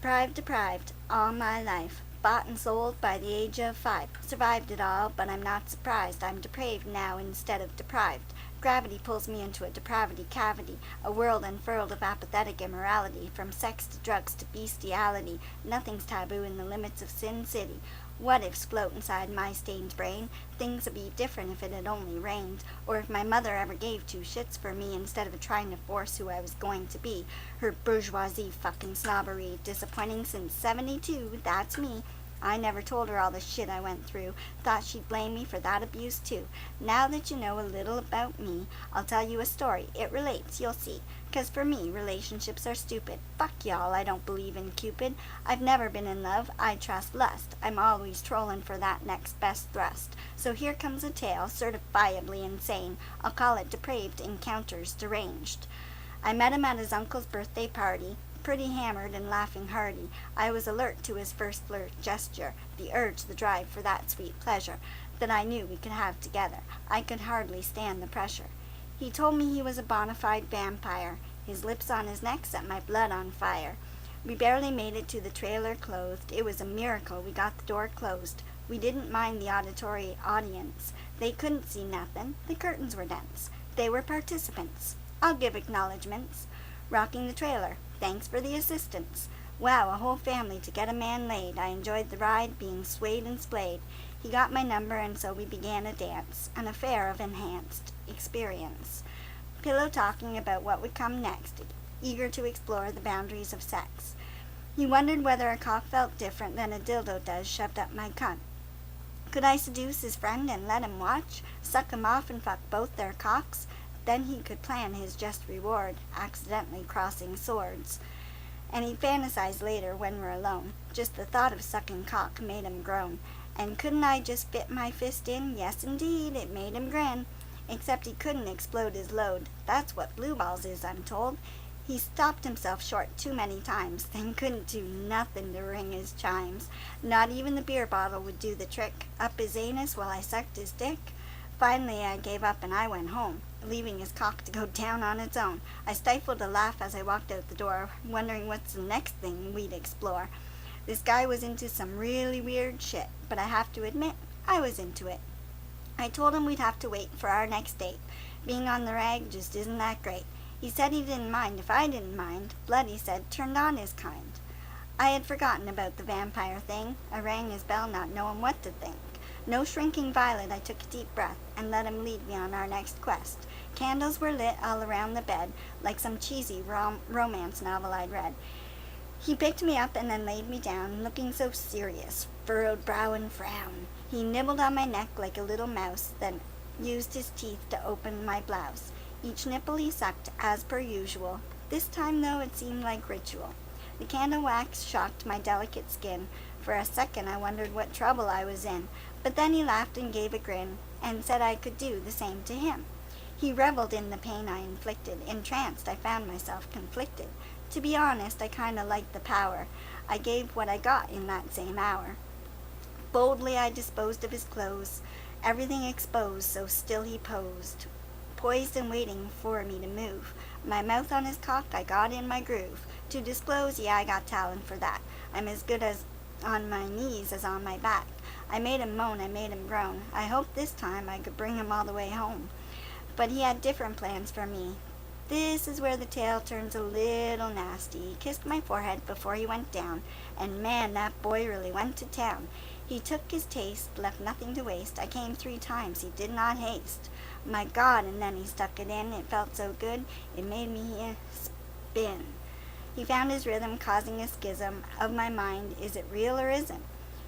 Deprived, all my life. Bought and sold by the age of 5. Survived it all, but I'm not surprised. I'm depraved now instead of deprived. Gravity pulls me into a depravity cavity, a world unfurled of apathetic immorality. From sex to drugs to bestiality, nothing's taboo in the limits of Sin City. What ifs float inside my stained brain? Things would be different if it had only rained, or if my mother ever gave two shits for me instead of trying to force who I was going to be. Her bourgeoisie fucking snobbery, disappointing since 72, that's me. I never told her all the shit I went through. Thought she'd blame me for that abuse too. Now that you know a little about me, I'll tell you a story. It relates, you'll see. 'Cause for me, relationships are stupid. Fuck y'all, I don't believe in Cupid. I've never been in love, I trust lust. I'm always trolling for that next best thrust. So here comes a tale, certifiably insane. I'll call it Depraved Encounters Deranged. I met him at his uncle's birthday party. Pretty hammered and laughing hearty. I was alert to his first flirt gesture, the urge, the drive for that sweet pleasure that I knew we could have together. I could hardly stand the pressure. He told me he was a bona fide vampire. His lips on his neck set my blood on fire. We barely made it to the trailer clothed. It was a miracle we got the door closed. We didn't mind the auditory audience. They couldn't see nothing. The curtains were dense. They were participants. I'll give acknowledgments. Rocking the trailer. Thanks for the assistance. Wow, a whole family to get a man laid. I enjoyed the ride, being swayed and splayed. He got my number, and so we began a dance, an affair of enhanced experience. Pillow talking about what would come next, eager to explore the boundaries of sex. He wondered whether a cock felt different than a dildo does shoved up my cunt. Could I seduce his friend and let him watch, suck him off and fuck both their cocks? Then he could plan his just reward, accidentally crossing swords. And he'd fantasize later when we're alone. Just the thought of sucking cock made him groan. And couldn't I just fit my fist in? Yes, indeed, it made him grin. Except he couldn't explode his load. That's what blue balls is, I'm told. He stopped himself short too many times, then couldn't do nothing to ring his chimes. Not even the beer bottle would do the trick. Up his anus while I sucked his dick. Finally I gave up and I went home, leaving his cock to go down on its own. I stifled a laugh as I walked out the door, wondering what's the next thing we'd explore. This guy was into some really weird shit, but I have to admit, I was into it. I told him we'd have to wait for our next date. Being on the rag just isn't that great. He said he didn't mind if I didn't mind. Blood, he said, turned on his kind. I had forgotten about the vampire thing. I rang his bell not knowing what to think. No shrinking violet, I took a deep breath and let him lead me on our next quest. Candles were lit all around the bed, like some cheesy romance novel I'd read. He picked me up and then laid me down, looking so serious, furrowed brow and frown. He nibbled on my neck like a little mouse, then used his teeth to open my blouse. Each nipple he sucked, as per usual. This time, though, it seemed like ritual. The candle wax shocked my delicate skin. For a second I wondered what trouble I was in, but then he laughed and gave a grin, and said I could do the same to him. He reveled in the pain I inflicted. Entranced, I found myself conflicted. To be honest, I kinda liked the power. I gave what I got in that same hour. Boldly I disposed of his clothes, everything exposed, so still he posed, poised and waiting for me to move. My mouth on his cock, I got in my groove. To disclose, yeah, I got talent for that. I'm as good as on my knees as on my back. I made him moan, I made him groan. I hoped this time I could bring him all the way home. But he had different plans for me. This is where the tale turns a little nasty. He kissed my forehead before he went down, and man, that boy really went to town. He took his taste, left nothing to waste. I came 3 times, he did not haste. My God, and then he stuck it in. It felt so good, it made me spin. He found his rhythm, causing a schism of my mind. Is it real or isn't?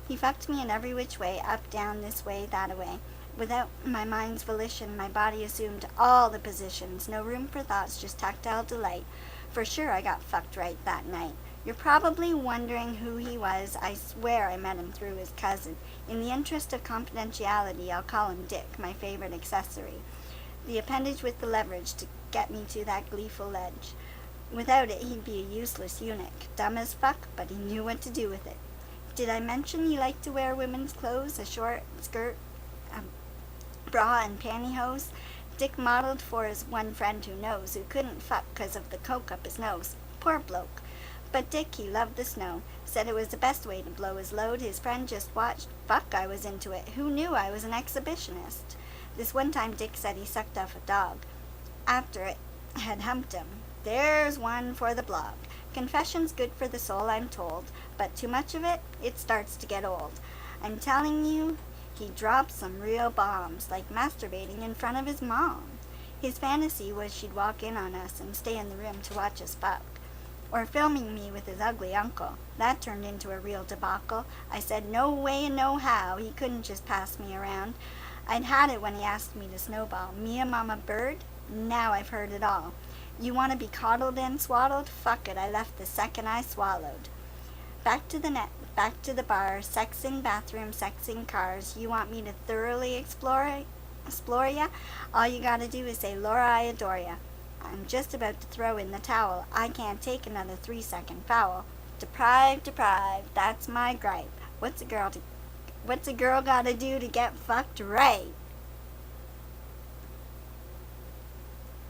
He fucked me in every which way, up, down, this way, that way. Without my mind's volition, my body assumed all the positions. No room for thoughts, just tactile delight. For sure I got fucked right that night. You're probably wondering who he was. I swear I met him through his cousin. In the interest of confidentiality, I'll call him Dick, my favorite accessory. The appendage with the leverage to get me to that gleeful ledge. Without it, he'd be a useless eunuch. Dumb as fuck, but he knew what to do with it. Did I mention he liked to wear women's clothes, a short skirt, a bra and pantyhose? Dick modeled for his one friend who couldn't fuck 'cause of the coke up his nose. Poor bloke. But Dick, he loved the snow. Said it was the best way to blow his load. His friend just watched. Fuck, I was into it. Who knew I was an exhibitionist? This one time Dick said he sucked off a dog after it had humped him. There's one for the blog. Confession's good for the soul, I'm told, but too much of it, it starts to get old. I'm telling you, he dropped some real bombs, like masturbating in front of his mom. His fantasy was she'd walk in on us and stay in the room to watch us fuck. Or filming me with his ugly uncle. That turned into a real debacle. I said no way and no how. He couldn't just pass me around. I'd had it when he asked me to snowball. Me a mama bird? Now I've heard it all. You want to be coddled and swaddled? Fuck it, I left the second I swallowed. Back to the bar, sex in bathroom, sex in cars. You want me to thoroughly explore ya? All you gotta do is say, Laura, I adore ya. I'm just about to throw in the towel. I can't take another 3-second foul. Deprived, that's my gripe. What's a girl gotta do to get fucked right?